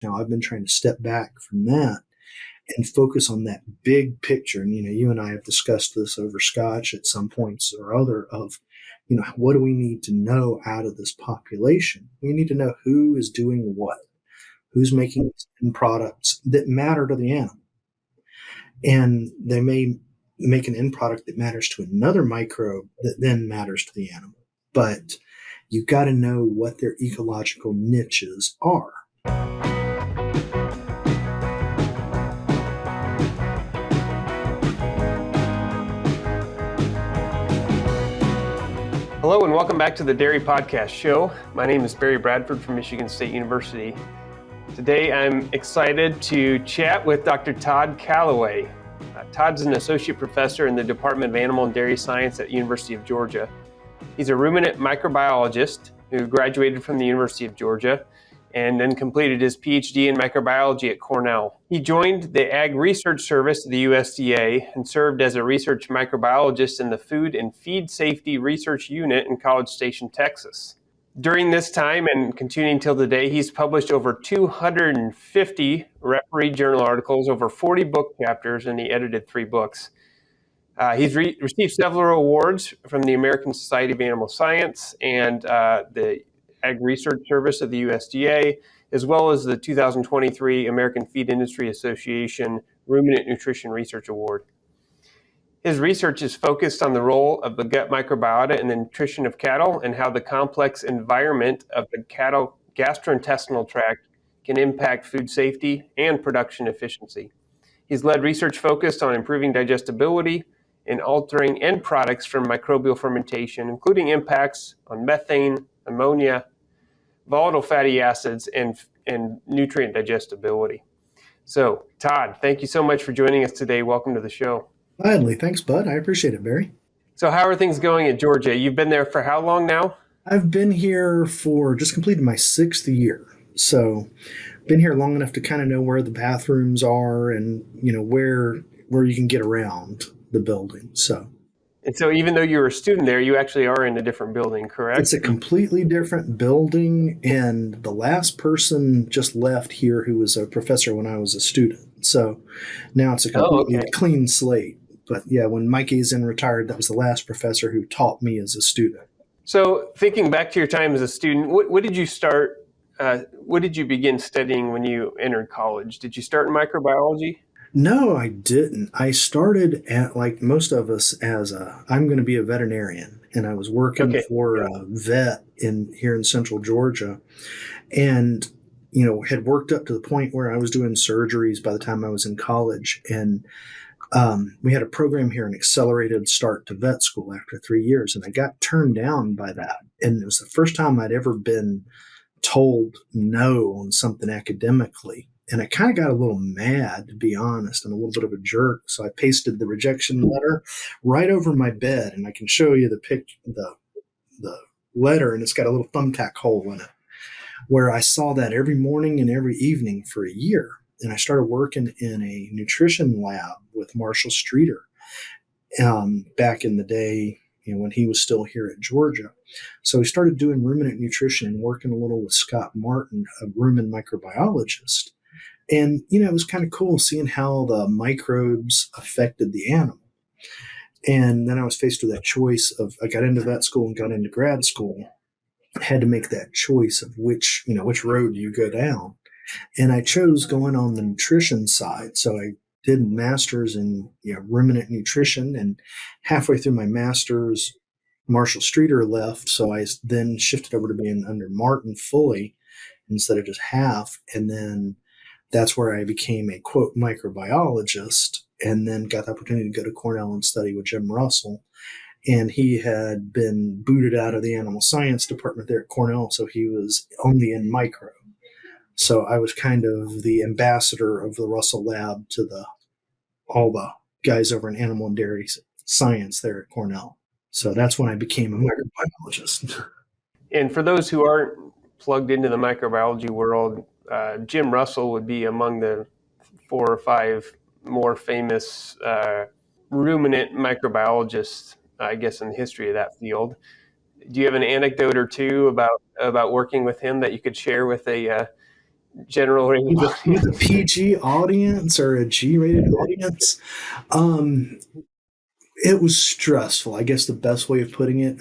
Now, I've been trying to step back from that and focus on that big picture. And, you and I have discussed this over scotch at some points or other of, what do we need to know out of this population? We need to know who is doing what, who's making products that matter to the animal. And they may make an end product that matters to another microbe that then matters to the animal. But you've got to know what their ecological niches are. Hello and welcome back to the Dairy Podcast Show. My name is Barry Bradford from Michigan State University. Today I'm excited to chat with Dr. Todd Callaway. Todd's an associate professor in the Department of Animal and Dairy Science at University of Georgia. He's a ruminant microbiologist who graduated from the University of Georgia and then completed his PhD in microbiology at Cornell. He joined the Ag Research Service of the USDA and served as a research microbiologist in the Food and Feed Safety Research Unit in College Station, Texas. During this time and continuing till today, he's published over 250 refereed journal articles, over 40 book chapters, and he edited 3 books. He's received several awards from the American Society of Animal Science and the Ag Research Service of the USDA, as well as the 2023 American Feed Industry Association Ruminant Nutrition Research Award. His research is focused on the role of the gut microbiota in the nutrition of cattle and how the complex environment of the cattle gastrointestinal tract can impact food safety and production efficiency. He's led research focused on improving digestibility and altering end products from microbial fermentation, including impacts on methane, ammonia, volatile fatty acids, and nutrient digestibility. So, Todd, thank you so much for joining us today. Welcome to the show. Gladly. Thanks, bud. I appreciate it, Barry. So how are things going at Georgia? You've been there for how long now? I've been here for just completed my 6th year. So been here long enough to kind of know where the bathrooms are and, where you can get around the building. And so even though you're a student there, you actually are in a different building, correct? It's a completely different building, and the last person just left here who was a professor when I was a student. So now it's a completely clean slate. But yeah, when Mike Azen retired, that was the last professor who taught me as a student. So thinking back to your time as a student, what did you start, what did you begin studying when you entered college? Did you start in microbiology? No, I didn't. I started at, like most of us, I'm going to be a veterinarian, and I was working for a vet here in central Georgia, and had worked up to the point where I was doing surgeries by the time I was in college, and we had a program here, an accelerated start to vet school after 3 years, and I got turned down by that, and it was the first time I'd ever been told no on something academically. And I kind of got a little mad, to be honest. I'm a little bit of a jerk. So I pasted the rejection letter right over my bed, and I can show you the letter, and it's got a little thumbtack hole in it, where I saw that every morning and every evening for a year. And I started working in a nutrition lab with Marshall Streeter back in the day, when he was still here at Georgia. So we started doing ruminant nutrition and working a little with Scott Martin, a rumen microbiologist. And, it was kind of cool seeing how the microbes affected the animal. And then I was faced with that choice I got into vet school and got into grad school. I had to make that choice of which road do you go down. And I chose going on the nutrition side. So I did master's in ruminant nutrition, and halfway through my master's, Marshall Streeter left. So I then shifted over to being under Martin fully instead of just half. And then that's where I became a, quote, microbiologist, and then got the opportunity to go to Cornell and study with Jim Russell. And he had been booted out of the animal science department there at Cornell, so he was only in micro. So I was kind of the ambassador of the Russell lab to all the guys over in animal and dairy science there at Cornell. So that's when I became a microbiologist. And for those who aren't plugged into the microbiology world, Jim Russell would be among the 4 or 5 more famous ruminant microbiologists, I guess, in the history of that field. Do you have an anecdote or two about working with him that you could share with a general range of with a PG audience or a G-rated audience. It was stressful. I guess the best way of putting it,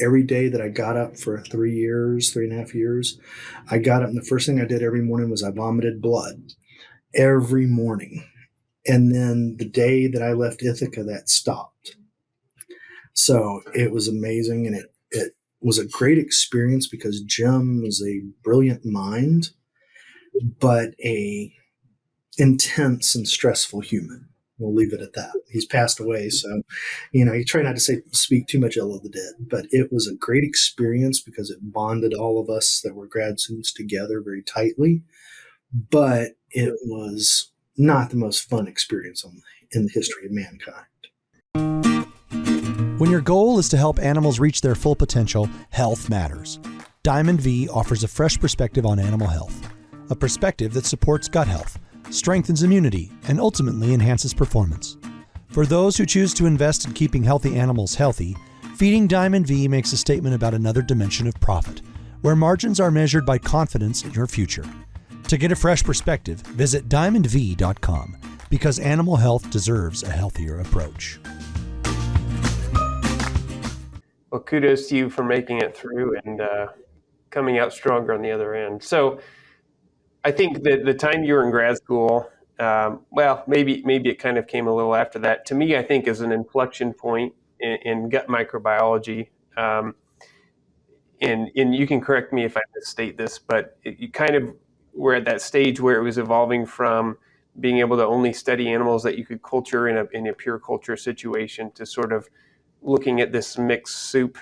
every day that I got up for 3.5 years, I got up and the first thing I did every morning was I vomited blood every morning. And then the day that I left Ithaca, that stopped. So it was amazing, and it was a great experience because Jim is a brilliant mind, but a intense and stressful human. We'll leave it at that. He's passed away, so you try not to speak too much ill of the dead. But it was a great experience because it bonded all of us that were grad students together very tightly. But it was not the most fun experience in the history of mankind. When your goal is to help animals reach their full potential, health matters. Diamond V offers a fresh perspective on animal health, a perspective that supports gut health, strengthens immunity, and ultimately enhances performance. For those who choose to invest in keeping healthy animals healthy, feeding Diamond V makes a statement about another dimension of profit, where margins are measured by confidence in your future. To get a fresh perspective, visit diamondv.com, because animal health deserves a healthier approach. Well, kudos to you for making it through and coming out stronger on the other end. So I think that the time you were in grad school, maybe it kind of came a little after that. To me, I think is an inflection point in gut microbiology. And you can correct me if I misstate this, but you kind of were at that stage where it was evolving from being able to only study animals that you could culture in a pure culture situation to sort of looking at this mixed soup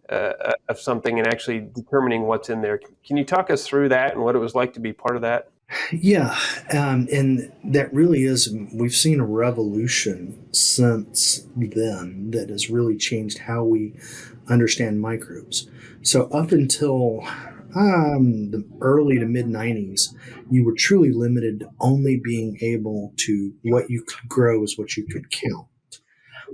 of something and actually determining what's in there. Can you talk us through that and what it was like to be part of that? Yeah, and that really is, we've seen a revolution since then that has really changed how we understand microbes. So up until the early to mid 90s, you were truly limited to only being able to, what you could grow is what you could count.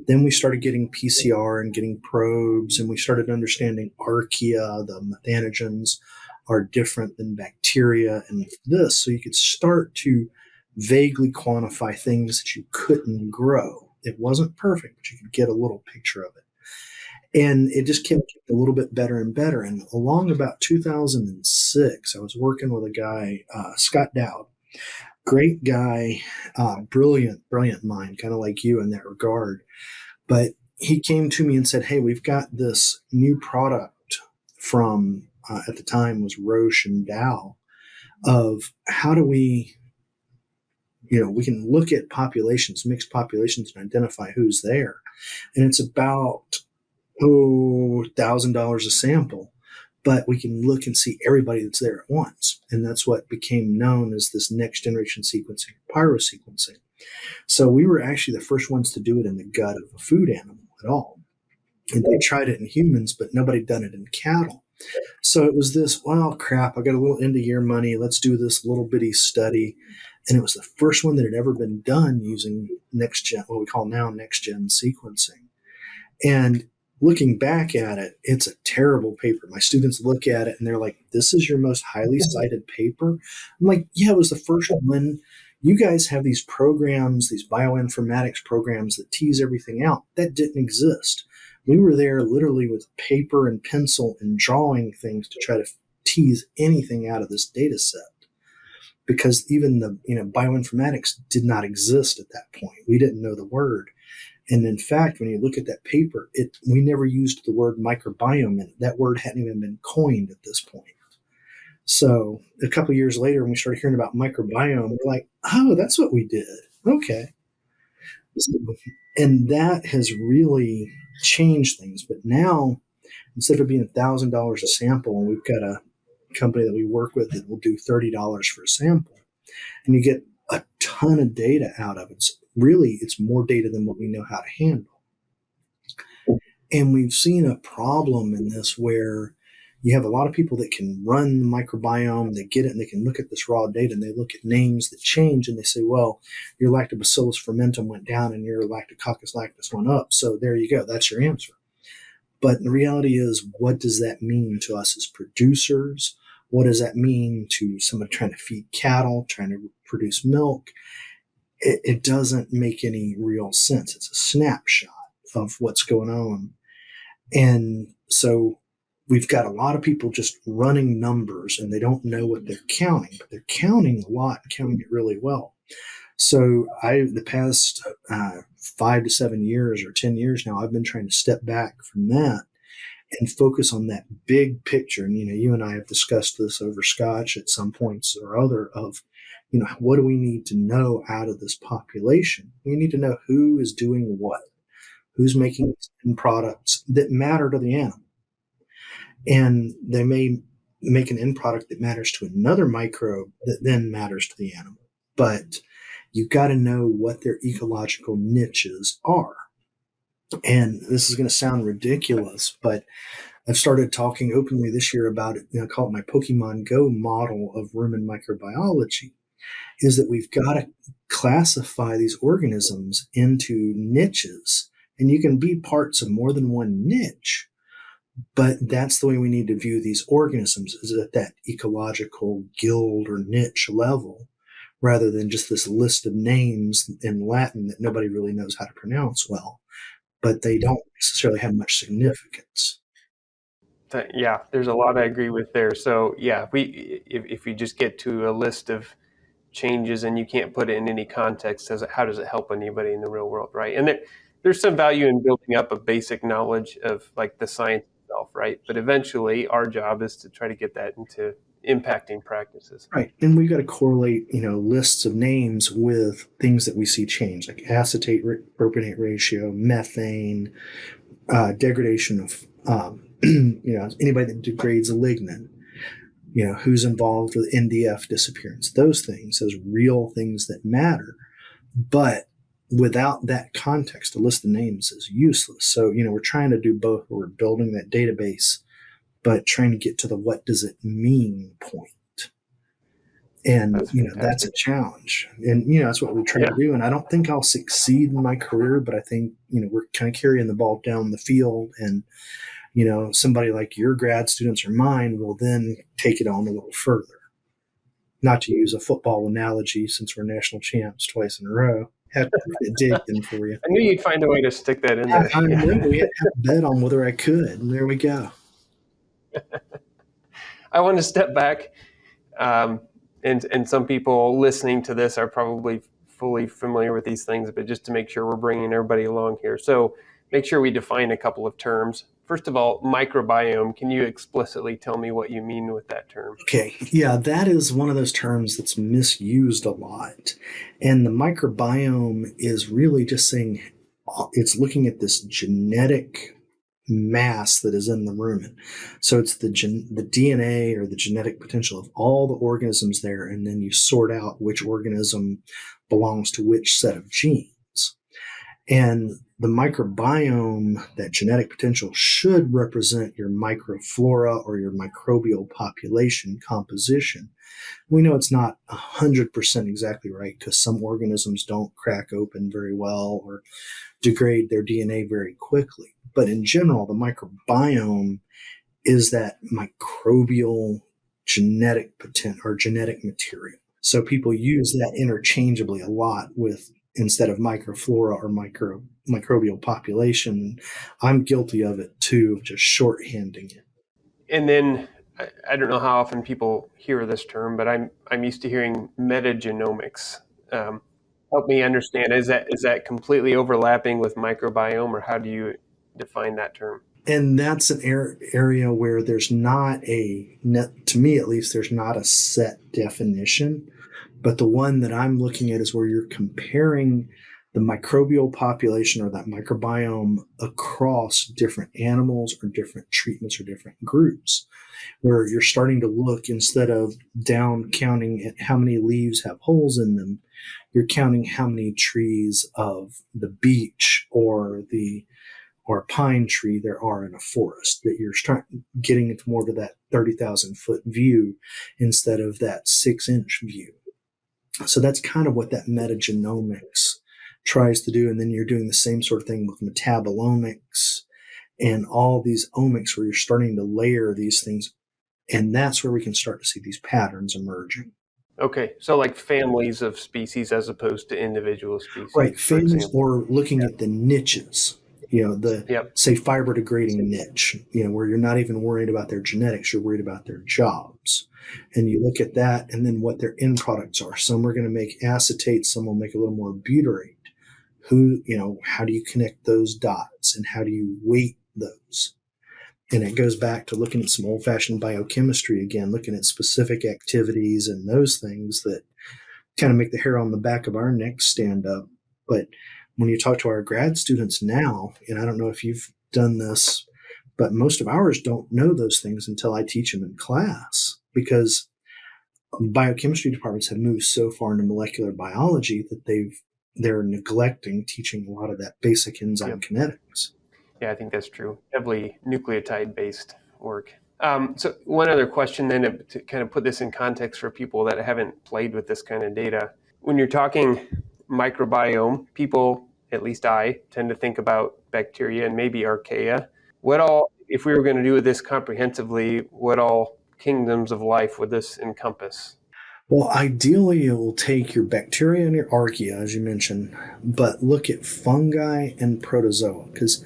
Then we started getting PCR and getting probes, and we started understanding archaea, the pathogens are different than bacteria and this. So you could start to vaguely quantify things that you couldn't grow. It wasn't perfect, but you could get a little picture of it. And it just kept getting a little bit better and better. And along about 2006, I was working with a guy, Scott Dowd, great guy, brilliant mind, kind of like you in that regard. But he came to me and said, "Hey, we've got this new product from, at the time was Roche and Dow, of how do we, we can look at populations, mixed populations, and identify who's there. And it's about, $1,000 a sample, but we can look and see everybody that's there at once." And that's what became known as this next generation sequencing, pyrosequencing. So we were actually the first ones to do it in the gut of a food animal at all. And they tried it in humans, but nobody had done it in cattle. So it was this, well, crap, I got a little end of year money. Let's do this little bitty study. And it was the first one that had ever been done using next gen, what we call now next gen sequencing. And looking back at it, it's a terrible paper. My students look at it and they're like, "This is your most highly cited paper?" I'm like, "Yeah, it was the first one. You guys have these programs, these bioinformatics programs that tease everything out. That didn't exist. We were there literally with paper and pencil and drawing things to try to tease anything out of this data set." Because even the bioinformatics did not exist at that point. We didn't know the word. And in fact, when you look at that paper, we never used the word microbiome in it. That word hadn't even been coined at this point. So a couple of years later, when we started hearing about microbiome, we're like, "Oh, that's what we did. Okay." So, and that has really changed things. But now, instead of being $1,000 a sample, and we've got a company that we work with that will do $30 for a sample, and you get a ton of data out of it. It's more data than what we know how to handle. And we've seen a problem in this where you have a lot of people that can run the microbiome, they get it, and they can look at this raw data, and they look at names that change, and they say, "Well, your lactobacillus fermentum went down and your lactococcus lactis went up. So there you go. That's your answer." But the reality is, what does that mean to us as producers? what does that mean to somebody trying to feed cattle, trying to produce milk? It doesn't make any real sense. It's a snapshot of what's going on. And so we've got a lot of people just running numbers and they don't know what they're counting, but they're counting a lot, counting it really well. So the past 5 to 7 years or 10 years now, I've been trying to step back from that and focus on that big picture. And, you and I have discussed this over scotch at some points or other of, what do we need to know out of this population? We need to know who is doing what, who's making products that matter to the animal. And they may make an end product that matters to another microbe that then matters to the animal. But you've got to know what their ecological niches are. And this is going to sound ridiculous, but I've started talking openly this year about it. I call it my Pokemon Go model of rumen microbiology, is that we've got to classify these organisms into niches. And you can be parts of more than one niche, but that's the way we need to view these organisms, is at that ecological guild or niche level, rather than just this list of names in Latin that nobody really knows how to pronounce well, but they don't necessarily have much significance. Yeah, there's a lot I agree with there. So yeah, if we just get to a list of changes and you can't put it in any context, how does it help anybody in the real world, right? And there's some value in building up a basic knowledge of like the science itself, right? But eventually our job is to try to get that into impacting practices. Right. And we've got to correlate, lists of names with things that we see change, like acetate propionate ratio, methane, degradation of, anybody that degrades a lignin, who's involved with NDF disappearance, those things, those real things that matter. But without that context, a list of names is useless. So, we're trying to do both. We're building that database, but trying to get to the what does it mean point. And, that's a challenge. And, that's what we're trying to do. And I don't think I'll succeed in my career, but I think, we're kind of carrying the ball down the field. And, somebody like your grad students or mine will then take it on a little further. Not to use a football analogy, since we're national champs twice in a row. Had to dig in for you. I knew you'd find a way to stick that in there. I knew we had to have a bet on whether I could. And there we go. I want to step back. And some people listening to this are probably fully familiar with these things, but just to make sure we're bringing everybody along here. So make sure we define a couple of terms. First of all, microbiome. Can you explicitly tell me what you mean with that term? Okay. Yeah, that is one of those terms that's misused a lot. And the microbiome is really just saying, it's looking at this genetic mass that is in the rumen. So it's the DNA or the genetic potential of all the organisms there, and then you sort out which organism belongs to which set of genes. And the microbiome, that genetic potential, should represent your microflora or your microbial population composition. We know it's not 100% exactly right, because some organisms don't crack open very well or degrade their DNA very quickly. But in general, the microbiome is that microbial genetic or genetic material. So people use that interchangeably a lot with, instead of microflora or microbial population. I'm guilty of it too, just shorthanding it. And then I don't know how often people hear this term, but I'm used to hearing metagenomics. Help me understand. Is that completely overlapping with microbiome, or how do you define that term? And that's an area where there's not to me at least, there's not a set definition. But the one that I'm looking at is where you're comparing the microbial population or that microbiome across different animals or different treatments or different groups, where you're starting to look, instead of down counting at how many leaves have holes in them, you're counting how many trees of the beech or pine tree there are in a forest, that you're getting into more to that 30,000 foot view instead of that 6-inch view. So that's kind of what that metagenomics tries to do. And then you're doing the same sort of thing with metabolomics and all these omics, where you're starting to layer these things And that's where we can start to see these patterns emerging. Okay, so like families of species as opposed to individual Right, species, for families, example. or looking at the niches, the, Yep. say, fiber degrading niche, where you're not even worried about their genetics, you're worried about their jobs. And you look at that and then what their end products are. Some are going to make acetate, some will make a little more butyrate. How do you connect those dots and how do you weight those? And it goes back to looking at some old fashioned biochemistry again, looking at specific activities and those things that kind of make the hair on the back of our necks stand up. But when you talk to our grad students now, and I don't know if you've done this, but most of ours don't know those things until I teach them in class, because biochemistry departments have moved so far into molecular biology that they're neglecting teaching a lot of that basic enzyme Yep. kinetics. Yeah, I think that's true. Heavily nucleotide-based work. So one other question then to kind of put this in context for people that haven't played with this kind of data. When you're talking microbiome, people, at least I, tend to think about bacteria and maybe archaea. What all, if we were going to do this comprehensively, what all kingdoms of life would this encompass? Well, ideally, it will take your bacteria and your archaea, as you mentioned, but look at fungi and protozoa, because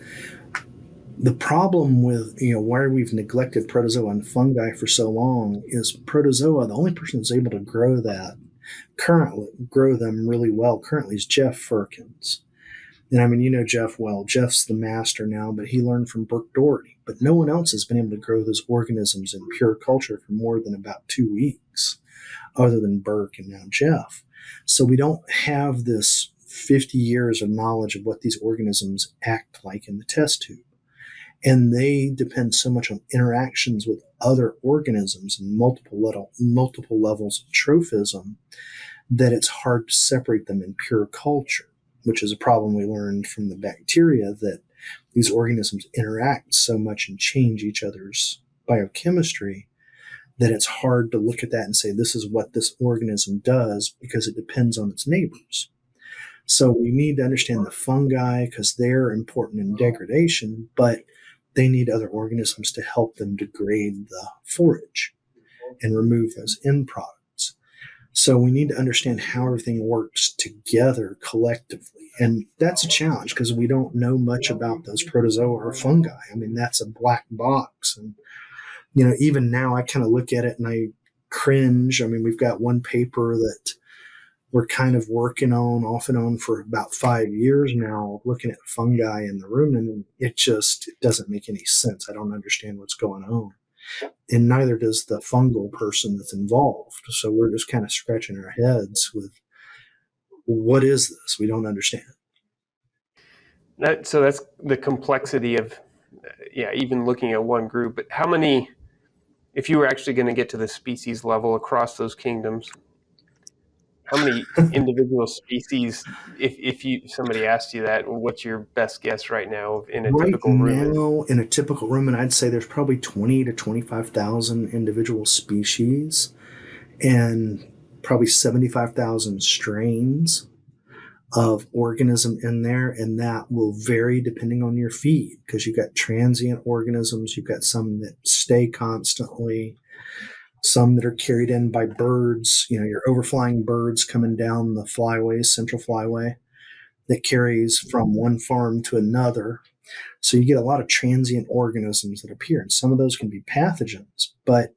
the problem with why we've neglected protozoa and fungi for so long is protozoa. The only person that's able to grow them really well currently is Jeff Firkins. And I mean, Jeff well. Jeff's the master now, but he learned from Burke Doherty. But no one else has been able to grow those organisms in pure culture for more than about 2 weeks, other than Burke and now Jeff. So we don't have this 50 years of knowledge of what these organisms act like in the test tube. And they depend so much on interactions with other organisms and multiple levels of trophism that it's hard to separate them in pure culture, which is a problem we learned from the bacteria, that these organisms interact so much and change each other's biochemistry that it's hard to look at that and say this is what this organism does, because it depends on its neighbors. So we need to understand the fungi because they're important in degradation, but they need other organisms to help them degrade the forage and remove those end products. So we need to understand how everything works together collectively. And that's a challenge because we don't know much about those protozoa or fungi. I mean, that's a black box. And, even now I kind of look at it and I cringe. I mean, we've got one paper that we're kind of working on off and on for about 5 years now, looking at fungi in the rumen, and it doesn't make any sense. I don't understand what's going on. And neither does the fungal person that's involved. So we're just kind of scratching our heads with, what is this? We don't understand. So that's the complexity of, even looking at one group. But how many, if you were actually going to get to the species level across those kingdoms, how many individual species, if somebody asked you that, what's your best guess right now in a Right typical rumen? now, in a typical rumen, I'd say there's probably 20 to 25,000 individual species and probably 75,000 strains of organism in there, and that will vary depending on your feed, because you've got transient organisms, you've got some that stay constantly, some that are carried in by birds, your overflying birds coming down the flyways, central flyway, that carries from one farm to another. So you get a lot of transient organisms that appear, and some of those can be pathogens. But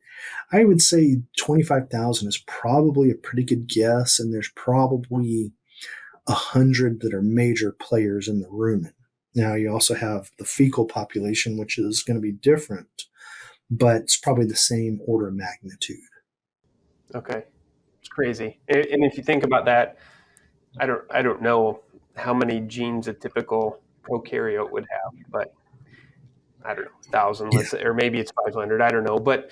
I would say 25,000 is probably a pretty good guess, and there's probably 100 that are major players in the rumen. Now, you also have the fecal population, which is going to be different, but it's probably the same order of magnitude. Okay, it's crazy. And if you think about that, I don't know how many genes a typical prokaryote would have, but I don't know, 1,000, Yeah. let's say, or maybe it's 500. I don't know, but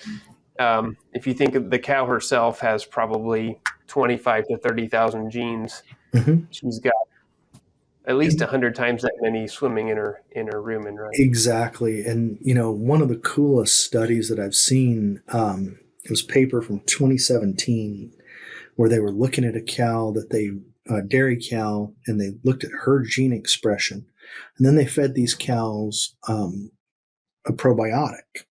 if you think of the cow herself has probably 25 to 30,000 genes, Mm-hmm. she's got at least 100 times that many swimming in her rumen, right? Exactly. And, one of the coolest studies that I've seen, it was a paper from 2017 where they were looking at a cow dairy cow, and they looked at her gene expression. And then they fed these cows a probiotic.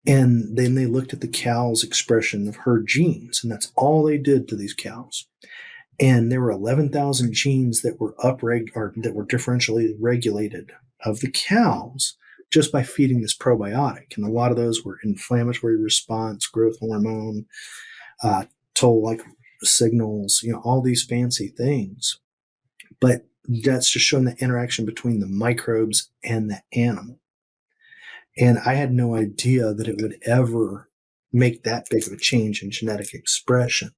And then they looked at the cow's expression of her genes, and that's all they did to these cows. And there were 11,000 genes that were that were differentially regulated of the cows just by feeding this probiotic. And a lot of those were inflammatory response, growth hormone, toll-like signals, all these fancy things. But that's just showing the interaction between the microbes and the animal. And I had no idea that it would ever make that big of a change in genetic expression.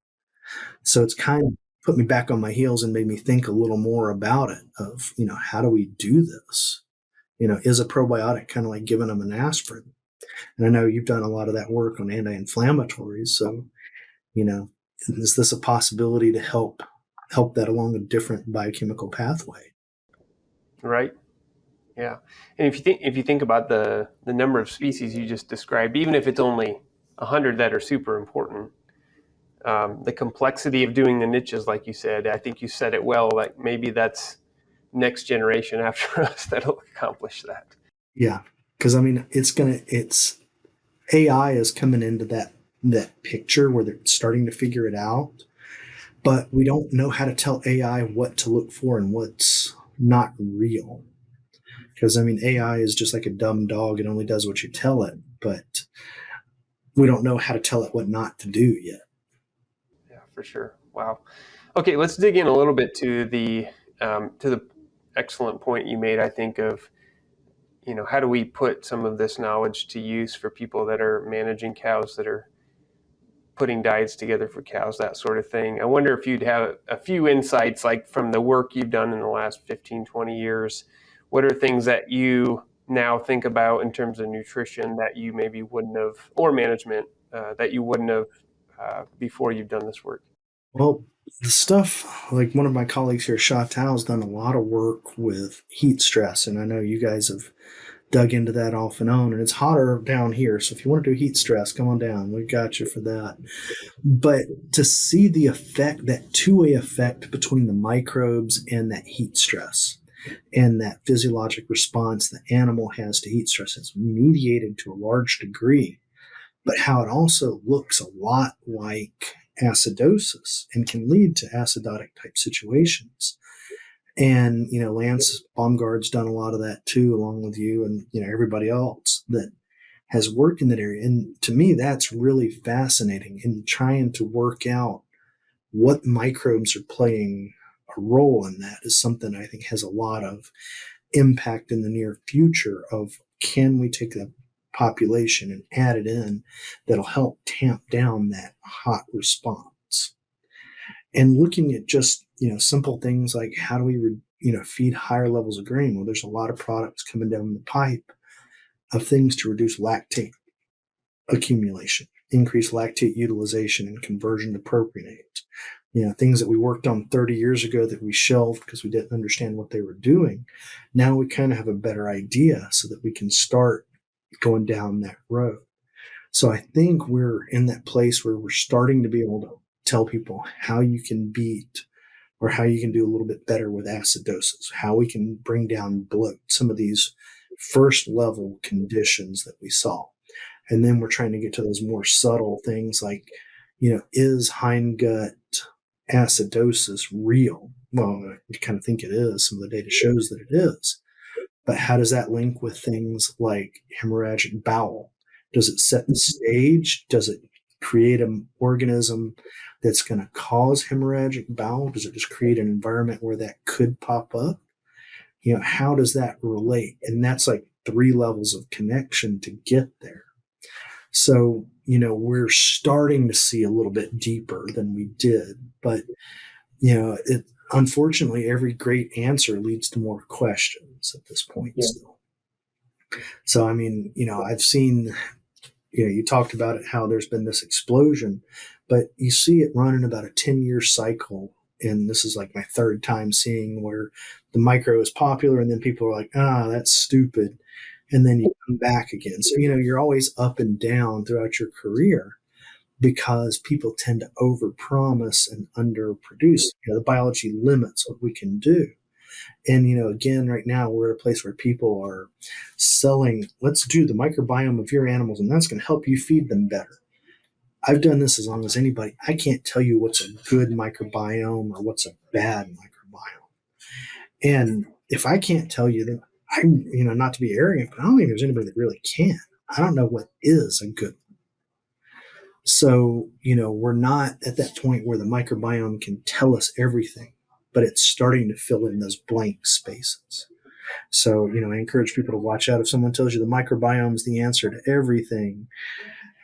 So it's kind of put me back on my heels and made me think a little more about it of, how do we do this? Is a probiotic kind of like giving them an aspirin? And I know you've done a lot of that work on anti-inflammatories. So, is this a possibility to help that along a different biochemical pathway? Right. Yeah. And if you think about the number of species you just described, even if it's only 100 that are super important, the complexity of doing the niches, like you said, I think you said it well, like maybe that's next generation after us that'll accomplish that. Yeah. Because it's AI is coming into that picture where they're starting to figure it out, but we don't know how to tell AI what to look for and what's not real. Because AI is just like a dumb dog; it only does what you tell it, but we don't know how to tell it what not to do yet. Yeah, for sure. Wow. Okay, let's dig in a little bit to the excellent point you made. I think of how do we put some of this knowledge to use for people that are managing cows, that are putting diets together for cows, that sort of thing. I wonder if you'd have a few insights, like from the work you've done in the last 15, 20 years. What are things that you now think about in terms of nutrition that you maybe wouldn't have, or management that you wouldn't have before you've done this work? Well, the stuff like one of my colleagues here, Chantal, has done a lot of work with heat stress, and I know you guys have dug into that off and on, and it's hotter down here. So if you want to do heat stress, come on down. We got you for that. But to see the effect, that two-way effect between the microbes and that heat stress and that physiologic response the animal has to heat stress is mediated to a large degree, but how it also looks a lot like acidosis and can lead to acidotic type situations. And, Lance Baumgart's done a lot of that too, along with you and, everybody else that has worked in that area. And to me, that's really fascinating in trying to work out what microbes are playing a role in that is something I think has a lot of impact in the near future of can we take the population and add it in that'll help tamp down that hot response. And looking at just simple things like how do we feed higher levels of grain. Well, there's a lot of products coming down the pipe of things to reduce lactate accumulation, increase lactate utilization and conversion to propionate. Things that we worked on 30 years ago that we shelved because we didn't understand what they were doing. Now we kind of have a better idea so that we can start going down that road. So I think we're in that place where we're starting to be able to tell people how you can beat or how you can do a little bit better with acidosis, how we can bring down bloat, some of these first level conditions that we saw. And then we're trying to get to those more subtle things like, is hindgut acidosis real? Well, I kind of think it is. Some of the data shows that it is. But how does that link with things like hemorrhagic bowel? Does it set the stage? Does it create an organism that's going to cause hemorrhagic bowel? Does it just create an environment where that could pop up? How does that relate? And that's like 3 levels of connection to get there. So, we're starting to see a little bit deeper than we did, but, unfortunately, every great answer leads to more questions at this point still. So, I've seen, you talked about it, how there's been this explosion, but you see it running about a 10-year cycle. And this is like my 3rd time seeing where the micro is popular and then people are like, that's stupid. And then you come back again. So, you're always up and down throughout your career because people tend to overpromise and underproduce. The biology limits what we can do. And, again, right now we're at a place where people are selling, let's do the microbiome of your animals, and that's going to help you feed them better. I've done this as long as anybody. I can't tell you what's a good microbiome or what's a bad microbiome. And if I can't tell you, then I'm, not to be arrogant, but I don't think there's anybody that really can. I don't know what is a good one. So, we're not at that point where the microbiome can tell us everything, but it's starting to fill in those blank spaces. So, I encourage people to watch out if someone tells you the microbiome is the answer to everything.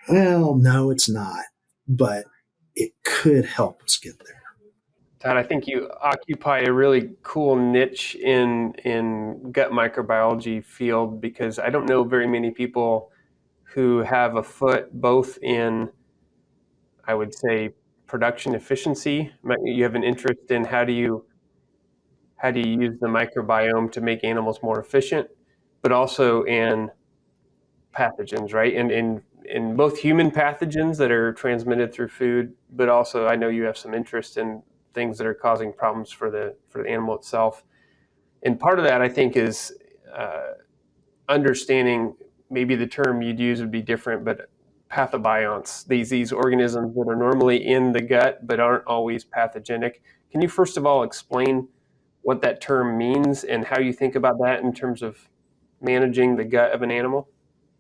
Well, no, it's not, but it could help us get there. Todd, I think you occupy a really cool niche in gut microbiology field, because I don't know very many people who have a foot both in, I would say, production efficiency. You have an interest in how do you use the microbiome to make animals more efficient, but also in pathogens, right? And in both human pathogens that are transmitted through food, but also I know you have some interest in things that are causing problems for the animal itself. And part of that, I think, is understanding, maybe the term you'd use would be different, but pathobionts, these organisms that are normally in the gut but aren't always pathogenic. Can you first of all explain what that term means and how you think about that in terms of managing the gut of an animal?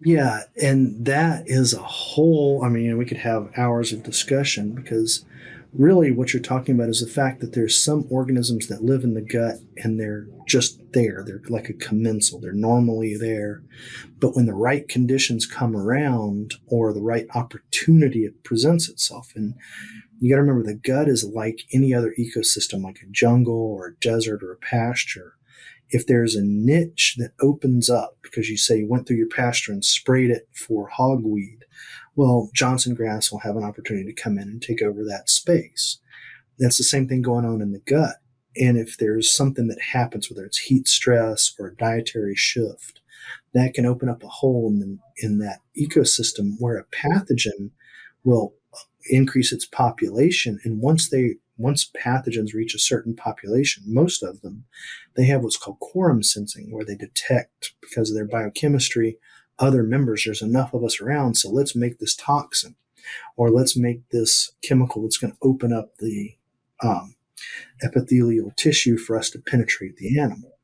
Yeah, and that is a whole, we could have hours of discussion, because really what you're talking about is the fact that there's some organisms that live in the gut and they're just there. They're like a commensal. They're normally there. But when the right conditions come around or the right opportunity, it presents itself. And you got to remember, the gut is like any other ecosystem, like a jungle or a desert or a pasture. If there's a niche that opens up because you say you went through your pasture and sprayed it for hogweed, well, Johnson grass will have an opportunity to come in and take over that space. That's the same thing going on in the gut. And if there's something that happens, whether it's heat stress or a dietary shift, that can open up a hole in that ecosystem where a pathogen will increase its population. And once pathogens reach a certain population, most of them, they have what's called quorum sensing, where they detect, because of their biochemistry, other members. There's enough of us around, so let's make this toxin, or let's make this chemical that's going to open up the epithelial tissue for us to penetrate the animal.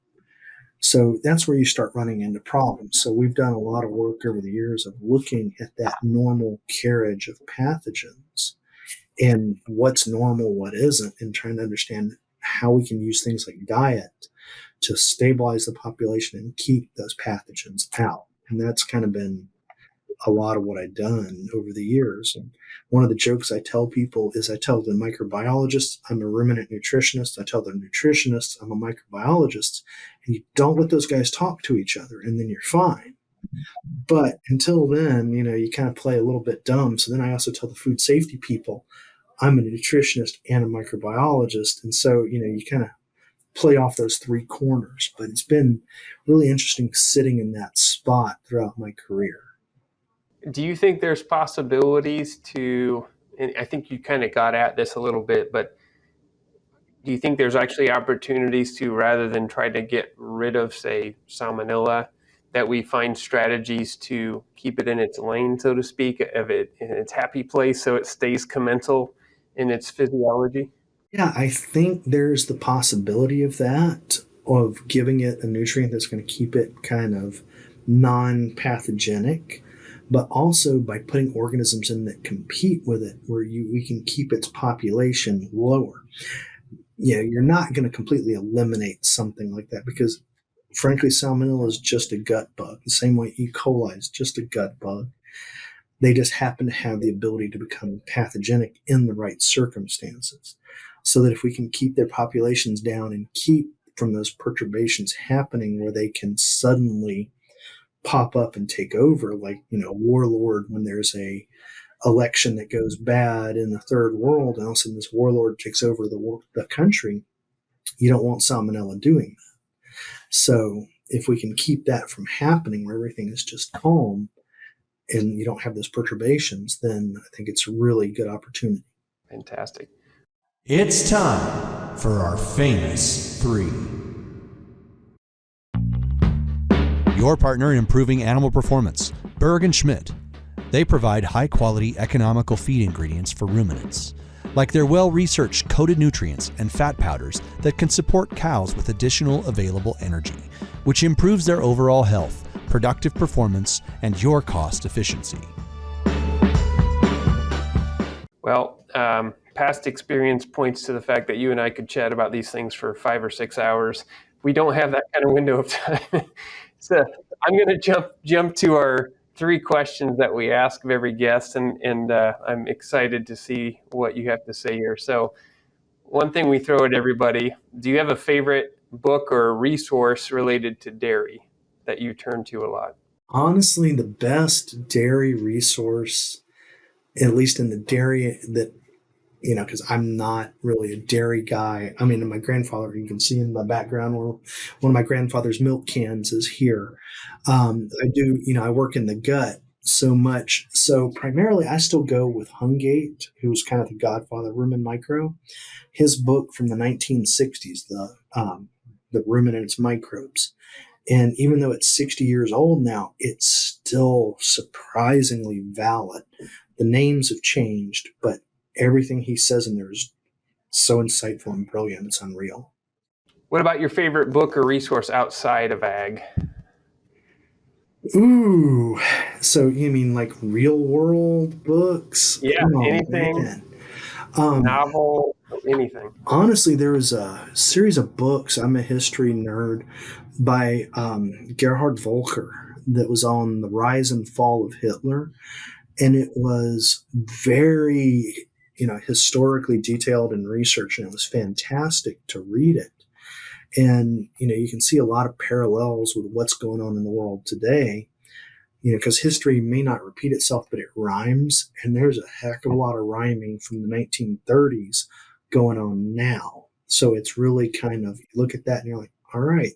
So that's where you start running into problems. So we've done a lot of work over the years of looking at that normal carriage of pathogens and what's normal, what isn't, and trying to understand how we can use things like diet to stabilize the population and keep those pathogens out. And that's kind of been a lot of what I've done over the years. And one of the jokes I tell people is, I tell the microbiologists I'm a ruminant nutritionist. I tell the nutritionists I'm a microbiologist. And you don't let those guys talk to each other, and then you're fine. But until then, you kind of play a little bit dumb. So then I also tell the food safety people I'm a nutritionist and a microbiologist. And so, you kind of play off those three corners. But it's been really interesting sitting in that spot throughout my career. Do you think there's possibilities to, and I think you kind of got at this a little bit, but do you think there's actually opportunities to, rather than try to get rid of, say, salmonella, that we find strategies to keep it in its lane, so to speak, of it in its happy place, so it stays commensal in its physiology? Yeah, I think there's the possibility of that, of giving it a nutrient that's going to keep it kind of non-pathogenic, but also by putting organisms in that compete with it, where we can keep its population lower. You're not going to completely eliminate something like that, because frankly, salmonella is just a gut bug, the same way E. coli is just a gut bug. They just happen to have the ability to become pathogenic in the right circumstances. So that if we can keep their populations down and keep from those perturbations happening where they can suddenly pop up and take over, like, a warlord, when there's a election that goes bad in the third world, and all of a sudden this warlord takes over the country, you don't want salmonella doing that. So if we can keep that from happening, where everything is just calm and you don't have those perturbations, then I think it's a really good opportunity. Fantastic. It's time for our famous three. Your partner in improving animal performance, Berg & Schmidt. They provide high-quality, economical feed ingredients for ruminants, like their well-researched coated nutrients and fat powders that can support cows with additional available energy, which improves their overall health, productive performance, and your cost efficiency. Well, past experience points to the fact that you and I could chat about these things for 5 or 6 hours. We don't have that kind of window of time. So I'm going to jump to our 3 questions that we ask of every guest, and I'm excited to see what you have to say here. So one thing we throw at everybody, do you have a favorite book or resource related to dairy that you turn to a lot? Honestly, the best dairy resource, at least in the dairy that, because I'm not really a dairy guy. I mean, my grandfather, you can see in my background where one of my grandfather's milk cans is here. I do, I work in the gut so much. So primarily I still go with Hungate, who was kind of the godfather of rumen micro. His book from the 1960s, the ruminants microbes. And even though it's 60 years old now, it's still surprisingly valid. The names have changed, but everything he says in there is so insightful and brilliant. It's unreal. What about your favorite book or resource outside of ag? Ooh, so you mean like real world books? Yeah, anything, Man. novel, anything. Honestly, there was a series of books. I'm a history nerd by Gerhard Volker that was on the rise and fall of Hitler. And it was very, historically detailed and researched, and it was fantastic to read it. And, you can see a lot of parallels with what's going on in the world today, because history may not repeat itself, but it rhymes. And there's a heck of a lot of rhyming from the 1930s going on now. So it's really kind of, you look at that and you're like, all right,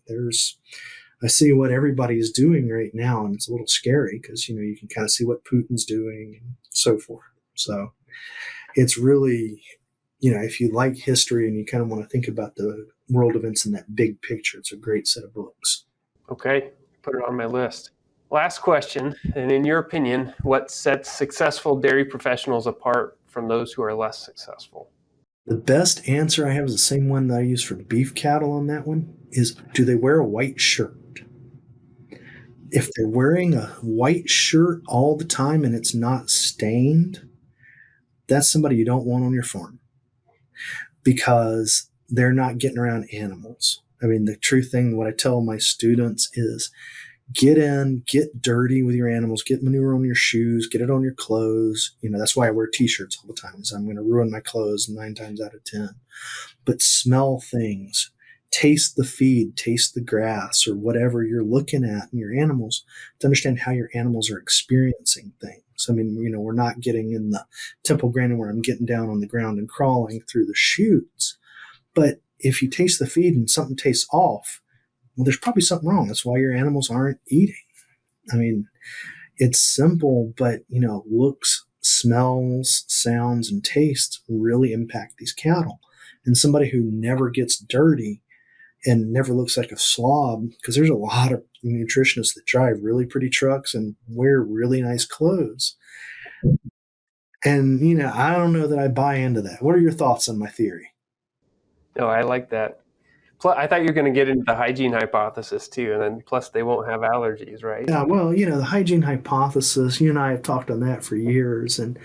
I see what everybody's doing right now, and it's a little scary because, you can kind of see what Putin's doing and so forth. So it's really, if you like history and you kind of want to think about the world events in that big picture, it's a great set of books. Okay, put it on my list. Last question, and in your opinion, what sets successful dairy professionals apart from those who are less successful? The best answer I have is the same one that I use for beef cattle on that one is, do they wear a white shirt? If they're wearing a white shirt all the time and it's not stained, that's somebody you don't want on your farm because they're not getting around animals. I mean, the true thing, what I tell my students is get in, get dirty with your animals, get manure on your shoes, get it on your clothes. That's why I wear t-shirts all the time, is I'm going to ruin my clothes 9 times out of 10. But smell things. Taste the feed, taste the grass, or whatever you're looking at in your animals to understand how your animals are experiencing things. I mean, we're not getting in the temple grandin where I'm getting down on the ground and crawling through the chutes. But if you taste the feed and something tastes off, well, there's probably something wrong. That's why your animals aren't eating. I mean, it's simple, but, looks, smells, sounds, and tastes really impact these cattle. And somebody who never gets dirty and never looks like a slob, because there's a lot of nutritionists that drive really pretty trucks and wear really nice clothes. And, I don't know that I buy into that. What are your thoughts on my theory? No, I like that. Plus, I thought you were going to get into the hygiene hypothesis too, and then plus they won't have allergies, right? Yeah, well, the hygiene hypothesis, you and I have talked on that for years, and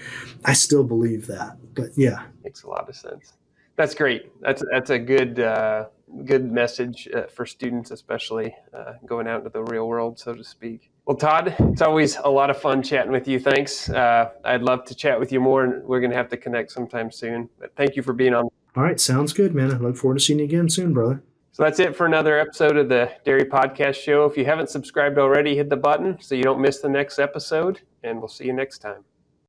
I still believe that. But yeah. Makes a lot of sense. That's great. That's a good message for students, especially going out into the real world, so to speak. Well, Todd, it's always a lot of fun chatting with you. Thanks. I'd love to chat with you more, and we're going to have to connect sometime soon. But thank you for being on. All right, sounds good, man. I look forward to seeing you again soon, brother. So that's it for another episode of the Dairy Podcast Show. If you haven't subscribed already, hit the button so you don't miss the next episode, and we'll see you next time.